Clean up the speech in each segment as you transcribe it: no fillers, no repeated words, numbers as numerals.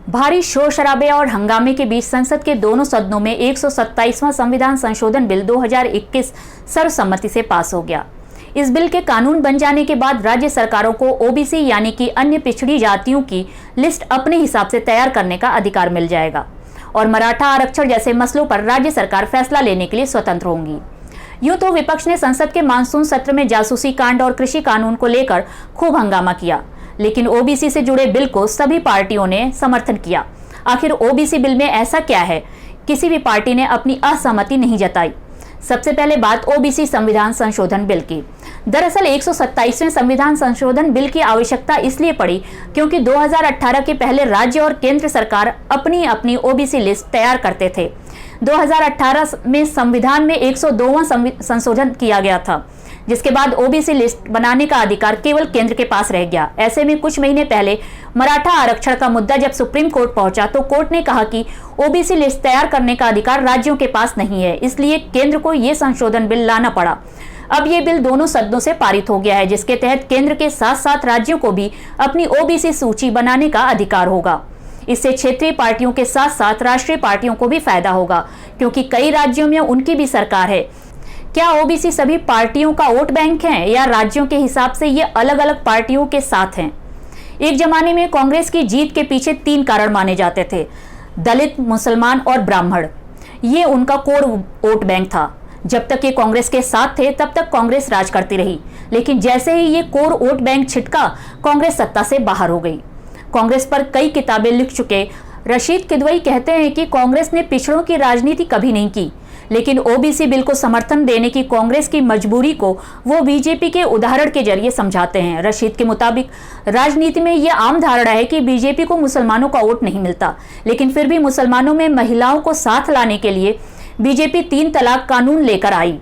भारी शोर शराबे और हंगामे के बीच संसद के दोनों सदनों में 127वां संविधान संशोधन बिल 2021 सर्वसम्मति से पास हो गया। इस बिल के कानून बन जाने के बाद राज्य सरकारों को ओबीसी यानी कि अन्य पिछड़ी जातियों की लिस्ट अपने हिसाब से तैयार करने का अधिकार मिल जाएगा और मराठा आरक्षण जैसे मसलों पर राज्य सरकार फैसला लेने के लिए स्वतंत्र होंगी। यूं तो विपक्ष ने संसद के मानसून सत्र में जासूसी कांड और कृषि कानून को लेकर खूब हंगामा किया, लेकिन ओबीसी से जुड़े बिल को सभी पार्टियों ने समर्थन किया। आखिर ओबीसी बिल में ऐसा क्या है? किसी भी पार्टी ने अपनी असहमति नहीं जताई। सबसे पहले बात ओबीसी संविधान संशोधन बिल की। दरअसल 127वें संविधान संशोधन बिल की आवश्यकता इसलिए पड़ी क्योंकि 2018 के पहले राज्य और केंद्र सरकार अपनी अपनी ओबीसी लिस्ट तैयार करते थे। 2018 में संविधान में 102वां संशोधन किया गया था, जिसके बाद ओबीसी लिस्ट बनाने का अधिकार केवल केंद्र के पास रह गया। ऐसे में कुछ महीने पहले मराठा आरक्षण का मुद्दा जब सुप्रीम कोर्ट पहुंचा तो कोर्ट ने कहा कि ओबीसी लिस्ट तैयार करने का अधिकार राज्यों के पास नहीं है, इसलिए केंद्र को यह संशोधन बिल लाना पड़ा। अब ये बिल दोनों सदनों से पारित हो गया है, जिसके तहत केंद्र के साथ साथ राज्यों को भी अपनी ओबीसी सूची बनाने का अधिकार होगा। इससे क्षेत्रीय पार्टियों के साथ साथ राष्ट्रीय पार्टियों को भी फायदा होगा, क्योंकि कई राज्यों में उनकी भी सरकार है। क्या ओबीसी सभी पार्टियों का वोट बैंक है या राज्यों के हिसाब से ये अलग अलग पार्टियों के साथ हैं? एक जमाने में कांग्रेस की जीत के पीछे 3 कारण माने जाते थे: दलित, मुसलमान और ब्राह्मण। ये उनका कोर वोट बैंक था। जब तक ये कांग्रेस के साथ थे तब तक कांग्रेस राज करती रही, लेकिन जैसे ही ये कोर वोट बैंक छिटका, कांग्रेस सत्ता से बाहर हो गई। कांग्रेस पर कई किताबें लिख चुके रशीद किदवई कहते हैं कि कांग्रेस ने पिछड़ों की राजनीति कभी नहीं की, लेकिन ओबीसी बिल को समर्थन देने की कांग्रेस की मजबूरी को वो बीजेपी के उदाहरण के जरिए समझाते हैं। रशीद के मुताबिक राजनीति में यह आम धारणा है कि बीजेपी को मुसलमानों का वोट नहीं मिलता, लेकिन फिर भी मुसलमानों में महिलाओं को साथ लाने के लिए बीजेपी 3 तलाक कानून लेकर आई।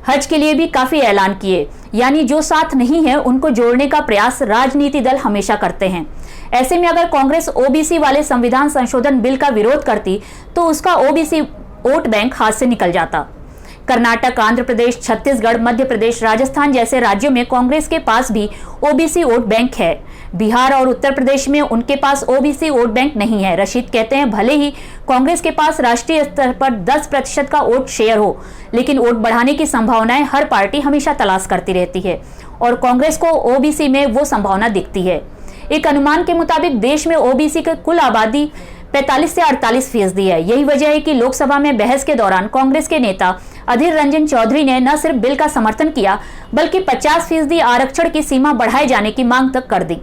हज के लिए भी काफी ऐलान किए, यानी जो साथ नहीं है उनको जोड़ने का प्रयास राजनीति दल हमेशा करते हैं। ऐसे में अगर कांग्रेस ओबीसी वाले संविधान संशोधन बिल का विरोध करती तो उसका ओबीसी वोट बैंक हाथ से निकल जाता। कर्नाटक, आंध्र प्रदेश, छत्तीसगढ़, मध्य प्रदेश, राजस्थान जैसे राज्यों में कांग्रेस के पास भी ओबीसी वोट बैंक है। बिहार और उत्तर प्रदेश में उनके पास ओबीसी वोट बैंक नहीं है। रशीद कहते हैं भले ही कांग्रेस के पास राष्ट्रीय स्तर पर 10% का वोट शेयर हो, लेकिन वोट बढ़ाने की संभावनाएं हर पार्टी हमेशा तलाश करती रहती है और कांग्रेस को ओबीसी में वो संभावना दिखती है। एक अनुमान के मुताबिक देश में ओबीसी की कुल आबादी 45 से 48% है। यही वजह है कि लोकसभा में बहस के दौरान कांग्रेस के नेता अधीर रंजन चौधरी ने न सिर्फ बिल का समर्थन किया, बल्कि 50% आरक्षण की सीमा बढ़ाए जाने की मांग तक कर दी।